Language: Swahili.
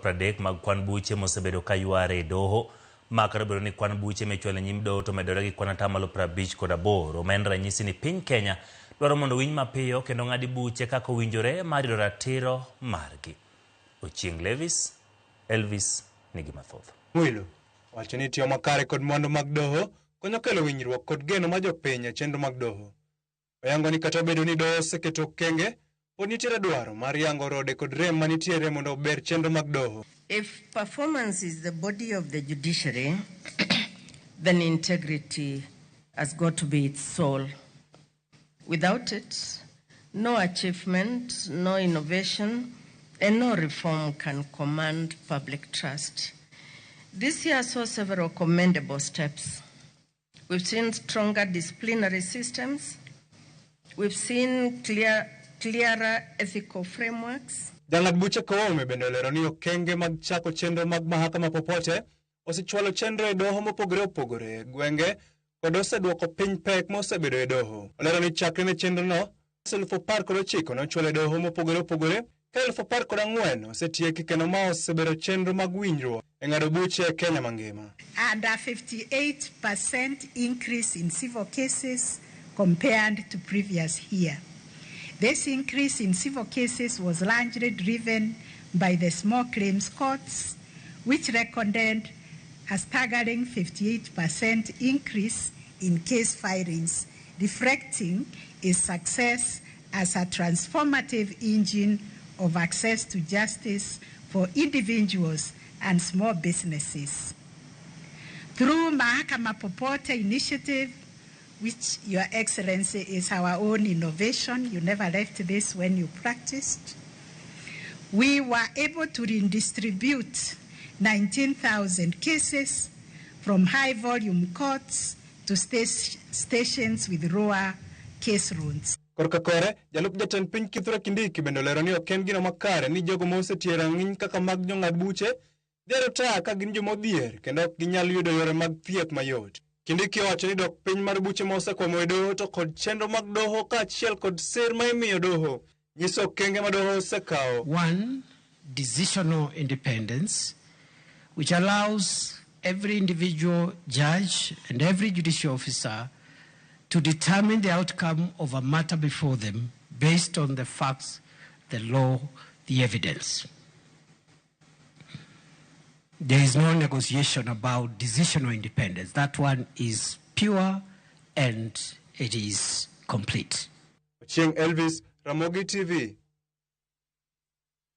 Pradek mag kwan buche mosebedo ka yware Doho makare ni kwan buche mechwalo nyim doho to medore gi kwan atamalo 58. Omen ranyisi ni piny Kenya dwaro mondo winy mapiyo kendo ng'adi buche kaka owinjore mar yudo ratiro margi. Ochieng Elvis nigi mathoth. Mwilo wacho ni tiyo makare kod mwandu mag doho konyo kelo winjruok kod geno ma jopiny e chenro mag doho. Oyango ni kata bedo ni doho oseketo okenge, pod nitiere dwaro mar yango rode kod rem manitiere mondo ober chenro mag doho. If performance is the body of the judiciary, then integrity has got to be its soul. Without it, no achievement, no innovation, and no reform can command public trust. This year saw several commendable steps. We've seen stronger disciplinary systems. We've seen clearer ethical frameworks. Jang'ad buche Koume bende olero ni okenge mag chako chenro mag mahakama popote osechwalo chenro e doho mopogore opogore gwenge kod oseduoko piny pek mosebedo e doho. Olero ni chakre ne chenro no 2019 nochwalo e doho mopogore opogore ka 2014 osetieki kendo ma osebedo chenro mag winjruok e ng'ado buche e Kenya mangima. And a 58% increase in civil cases compared to previous year. This increase in civil cases was largely driven by the small claims courts, which recorded a staggering 58% increase in case filings, reflecting its success as a transformative engine of access to justice for individuals and small businesses. Through Mahakama Popote initiative, which Your Excellency is our own innovation, you never left this when you practiced, we were able to redistribute 19,000 cases from high-volume courts to stations with lower case runs. Korka kore, jalup jatend piny Kithure Kindiki bende olero ni ok en gino makare ni jogo mosetiyo rang'iny kaka mag jong'ad buche dhero taa ka gin jomodhier kendo ok ginyal yudo yore mag thieth mayot. Kindiki wacho ni dok piny mar buche mosekwamo e doho to kod chenro mag doho kaachiel kod sir ma imiyo doho nyiso okenge ma doho osekawo. One, decisional independence, which allows every individual judge and every judicial officer to determine the outcome of a matter before them based on the facts, the law, the evidence. There is no negotiation about decisional independence. That one is pure and it is complete. Ochieng Elvis, Ramogi TV.